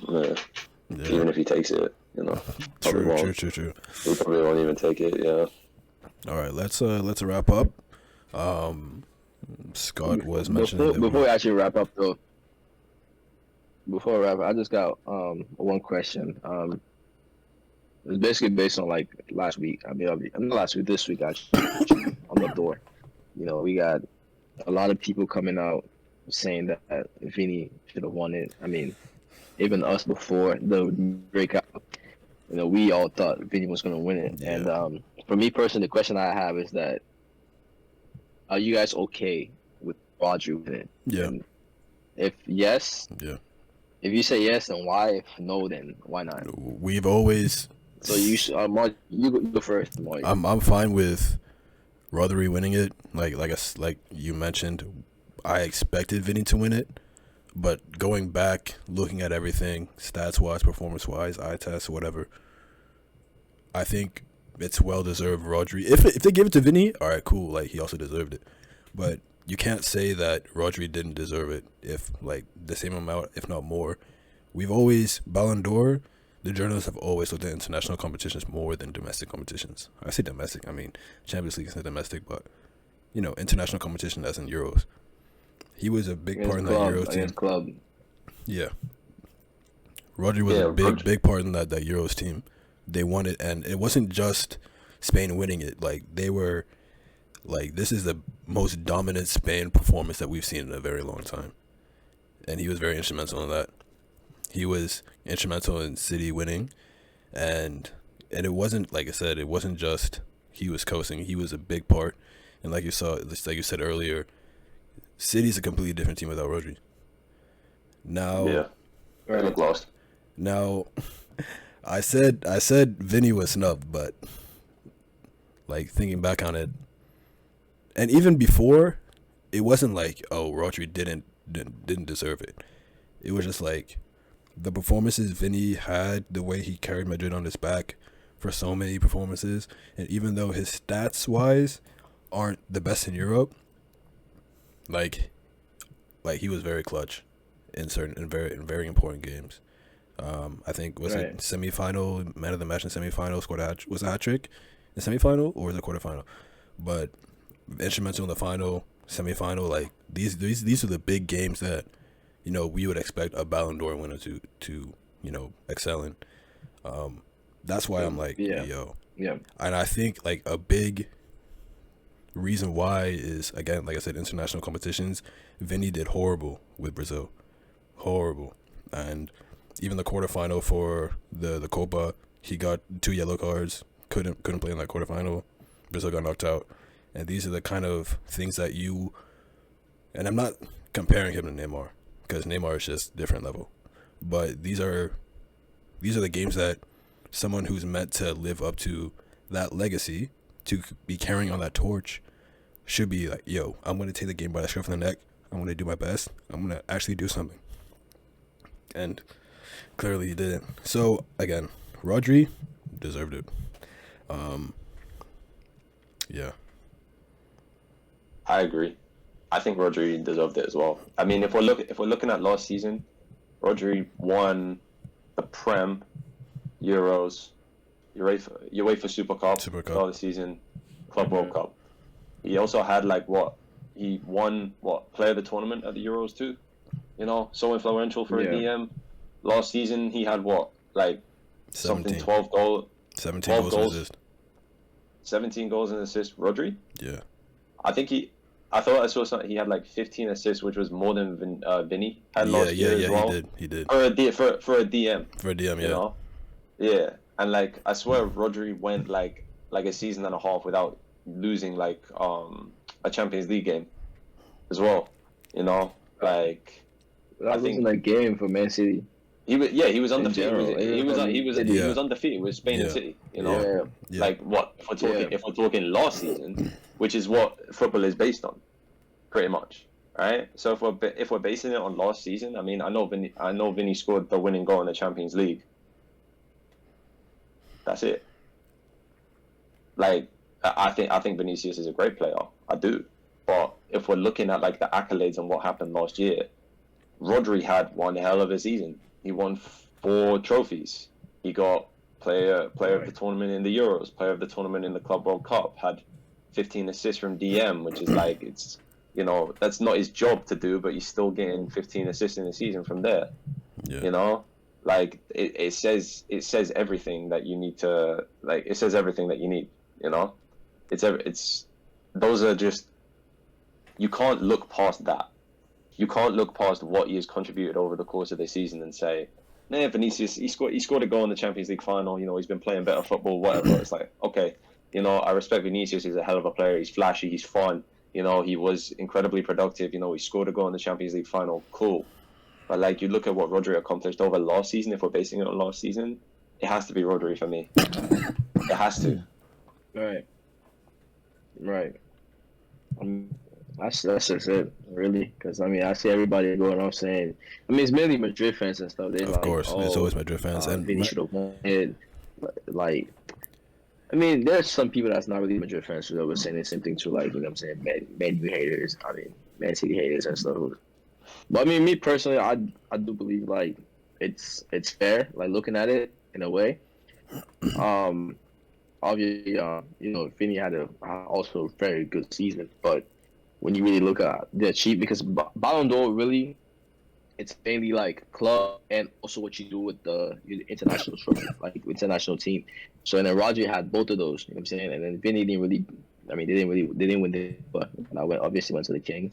Yeah. Even if he takes it, you know. True. He probably won't even take it. Yeah. All right, let's wrap up. Scott was mentioning before we actually wrap up though. Before we wrap up, I just got one question. It's basically based on like last week. I mean, not last week, this week actually on the door. You know, we got a lot of people coming out saying that Vinny should have won it. I mean, even us before the breakout, you know, we all thought Vinny was going to win it. Yeah. And for me personally, the question I have is that, are you guys okay with Rodri winning? Yeah. And if yes, if you say yes, then why? If no, then why not? We've always. So you go first, Mark. I'm fine with Rodri winning it. Like you mentioned, I expected Vinny to win it, but going back, looking at everything, stats wise, performance wise, eye test, whatever, I think it's well deserved. Rodri, if they give it to Vinny, all right, cool. Like, he also deserved it, but you can't say that Rodri didn't deserve it. If like the same amount, if not more. We've always Ballon d'Or. The journalists have always looked at international competitions more than domestic competitions. I say domestic, I mean Champions League is not domestic, but you know, international competition as in Euros. He was a big part in that Euros team. Club. Yeah, Rodri was a big part in that Euros team. They won it, and it wasn't just Spain winning it. Like, they were, like, this is the most dominant Spain performance that we've seen in a very long time, and he was very instrumental in that. He was instrumental in City winning, and it wasn't, like I said, it wasn't just he was coasting. He was a big part, and like you said earlier, City's a completely different team without Rodri. Now, they look lost. Now, I said Vinny was snubbed, but like thinking back on it, and even before, it wasn't like, oh, Rodri didn't deserve it. It was just like the performances Vinny had, the way he carried Madrid on his back for so many performances, and even though his stats wise aren't the best in Europe, like he was very clutch in very important games. I think was it semifinal, man of the match in semifinal, scored was a hat trick in semifinal or was it quarterfinal? But instrumental in the final, semifinal, like these are the big games that, you know, we would expect a Ballon d'Or winner to you know, excel in. That's why I'm like, yo. Yeah. And I think like a big reason why is, again, like I said, international competitions. Vinny did horrible with Brazil. Horrible. And even the quarterfinal for the Copa, he got 2 yellow cards. Couldn't play in that quarterfinal. Brazil got knocked out. And these are the kind of things that you, and I'm not comparing him to Neymar, because Neymar is just different level. But these are the games that someone who's meant to live up to that legacy, to be carrying on that torch, should be like, yo, I'm going to take the game by the scruff of the neck. I'm going to do my best. I'm going to actually do something. And clearly he didn't. So, again, Rodri deserved it. Yeah. I agree. I think Rodri deserved it as well. I mean, if we're looking at last season, Rodri won the Prem, Euros, UEFA Super Cup, last season, Club World Cup. He also had he won Player of the Tournament at the Euros too. You know, so influential for a DM. Last season he had 17. 12 goals. 17 goals and assists. 17 goals and assists. Rodri? Yeah. I thought I saw something. He had 15 assists, which was more than Vinny had last year as well. He did. For a DM. For a DM, yeah. You know? Yeah. And I swear Rodri went like a season and a half without losing a Champions League game as well. You know? I think that game for Man City. He was undefeated. He was undefeated with Spain and City. You know, if we're talking last season, which is what football is based on, pretty much, right? So if we're basing it on last season, I mean, I know Vinny scored the winning goal in the Champions League. That's it. I think Vinicius is a great player. I do, but if we're looking at the accolades and what happened last year, Rodri had one hell of a season. He won 4 trophies. He got player of the tournament in the Euros, player of the tournament in the Club World Cup, had 15 assists from DM, which is it's, you know, that's not his job to do, but he's still getting 15 assists in the season from there. Yeah. You know, it says everything that you need to, it says everything that you need, you know? Those are just, you can't look past that. You can't look past what he has contributed over the course of the season and say, nah, Vinicius, he scored a goal in the Champions League final, you know, he's been playing better football, whatever. It's okay, you know, I respect Vinicius, he's a hell of a player, he's flashy, he's fun, you know, he was incredibly productive, you know, he scored a goal in the Champions League final, cool. But you look at what Rodri accomplished over last season, if we're basing it on last season, it has to be Rodri for me. It has to. Right. That's just it, really. Because, I mean, I see everybody going on saying, I mean, it's mainly Madrid fans and stuff. They're of course, it's always Madrid fans. And Vinny should have won it. I mean, there's some people that's not really Madrid fans who were saying the same thing too, you know what I'm saying, Man U haters, I mean, Man City haters and stuff. But, I mean, me personally, I do believe, it's fair, looking at it in a way. Obviously, you know, Vinny had also a very good season, but when you really look at the achievement, because Ballon d'Or really, it's mainly club and also what you do with the international trophy, international team. So and then Rodri had both of those, you know what I'm saying? And then Vinny didn't really, I mean, they didn't win it, but obviously went to the King,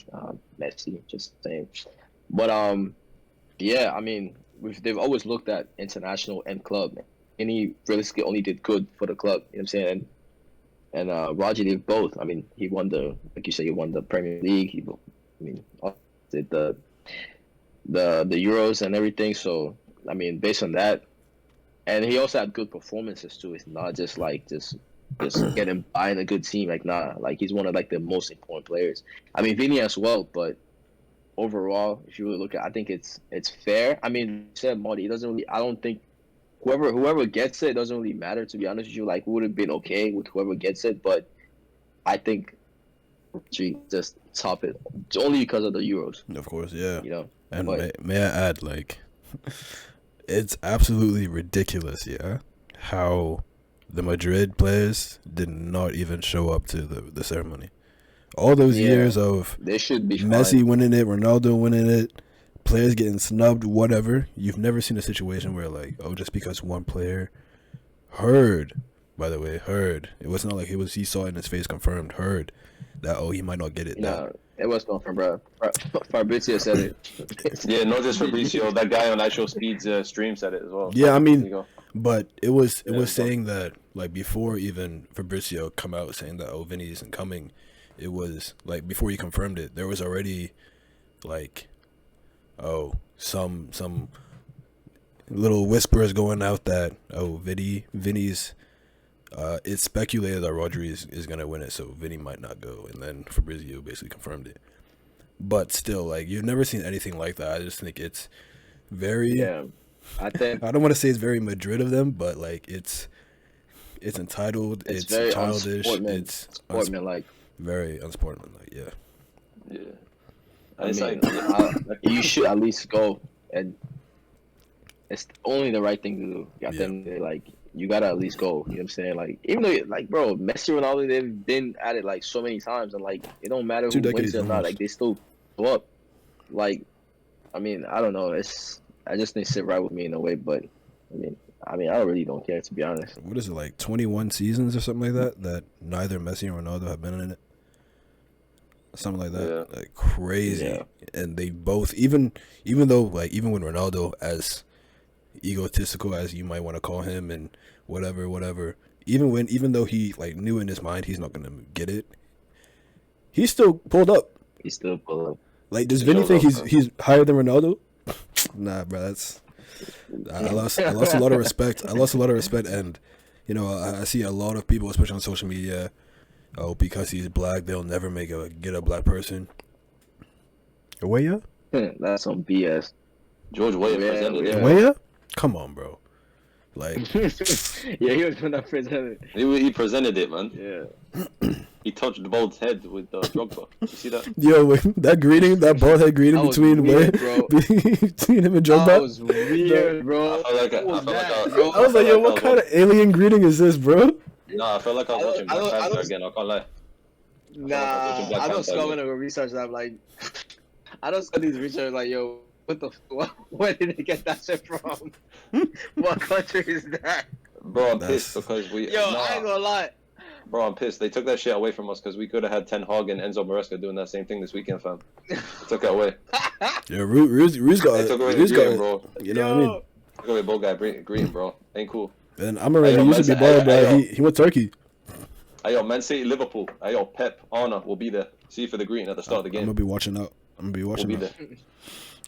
Messi, just saying. But yeah, I mean, they've always looked at international and club, and he realistically only did good for the club, you know what I'm saying? And Rodri did both. I mean, he won like you said, he won the Premier League. He did the Euros and everything. So, I mean, based on that, and he also had good performances too. It's not just just getting by in a good team. Like, nah, like he's one of like the most important players. I mean, Vinny as well, but overall, if you really look at, I think it's fair. I mean, you said Marty, it doesn't really. I don't think whoever gets it doesn't really matter. To be honest with you, like, we would have been okay with whoever gets it, but I think just top it only because of the Euros. Of course, yeah. You know, And but, may I add, like, it's absolutely ridiculous, yeah, how the Madrid players did not even show up to the ceremony. All those years of they should be Messi fine. winning it, Ronaldo winning it, players getting snubbed, whatever. You've never seen a situation where, like, oh, just because one player heard, by the way, heard. It was not like he saw it in his face, confirmed, heard that, oh, he might not get it. No, it was confirmed, bro. Fabrizio said it. Yeah, not just Fabrizio. That guy on Actual Speed's stream said it as well. Yeah, I mean, go. but it was saying that, like, before even Fabrizio come out saying that, oh, Vinny isn't coming, it was like before he confirmed it, there was already like, oh, some little whispers going out that, oh, Vinny's it's speculated that Rodri is gonna win it, so Vinny might not go, and then Fabrizio basically confirmed it. But still, like, you've never seen anything like that. I just think it's very I think I don't want to say it's very Madrid of them, but like it's entitled, it's very childish, it's unsportsmanlike. very unsportsmanlike. Yeah. Yeah. I mean, you should at least go, and it's only the right thing to do. I think like you gotta at least go. You know what I'm saying? Like, even though, like, bro, Messi, Ronaldo, they've been at it like so many times, and like it don't matter who wins it or not. Like, they still go up. Like, I mean, I don't know. I just think sit right with me in a way, but I really don't care, to be honest. What is it, like 21 seasons or something like that neither Messi or Ronaldo have been in it? Something like that. Yeah. Like, crazy. Yeah. And they both, even though, like, even when Ronaldo, as egotistical as you might want to call him and whatever, even though he, like, knew in his mind he's not gonna get it, he still pulled up. Like, does Vinny think he's higher than Ronaldo? Nah, bro, that's I lost a lot of respect. And you know, I see a lot of people, especially on social media, oh, because he's black, they'll never get a black person. Weah? That's some BS. George Weah presented it. Weah? Come on, bro. Like, yeah, he was going to present it. He presented it, man. Yeah. He touched the bald's head with Drogba. You see that? Yo, that bald head greeting between weird, between him and Drogba. That was weird, bro. I was like, yo, what kind of alien greeting is this, bro? Nah, I felt like I was watching Black Panther again. I can't lie. Nah, I don't scroll into research. I'm like, I don't scroll these research like, yo, where did they get that shit from? What country is that? Bro, I'm pissed because we. I ain't gonna lie. Bro, I'm pissed. They took that shit away from us because we could have had Ten Hag and Enzo Maresca doing that same thing this weekend, fam. They took it away. Yeah, Ruud's got it. They took away Green, bro. You know what I mean? Took away both guy Green, bro. Ain't cool. And Amorim used to be bald, bro. He went Turkey. Ayo, Man City, Liverpool. Ayo, Pep, Arna will be there. See you for the green at the start of the game. I'm gonna be watching out. We'll be there.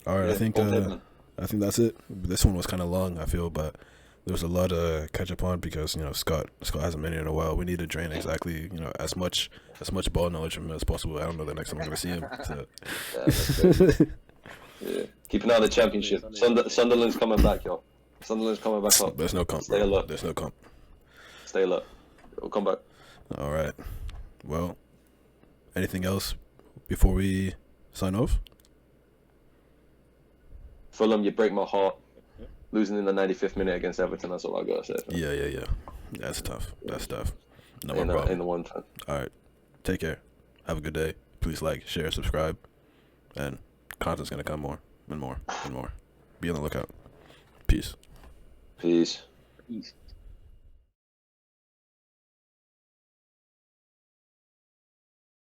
All right, yeah, I think that's it. This one was kind of long, I feel, but there was a lot to catch up on because, you know, Scott hasn't been here in a while. We need to drain exactly, you know, as much ball knowledge from him as possible. I don't know the next time I'm gonna see him. So. Yeah, keep an eye on the championship. Sunderland's coming back, yo. Sunderland's coming back up. There's no comp. Stay alert. There's no comp. Stay alert. We'll come back. All right. Well, anything else before we sign off? Fulham, you break my heart. Losing in the 95th minute against Everton, that's all I gotta say. Yeah. That's tough. No in problem. In the one time. All right. Take care. Have a good day. Please like, share, subscribe. And content's going to come more and more and more. Be on the lookout. Peace. Peace.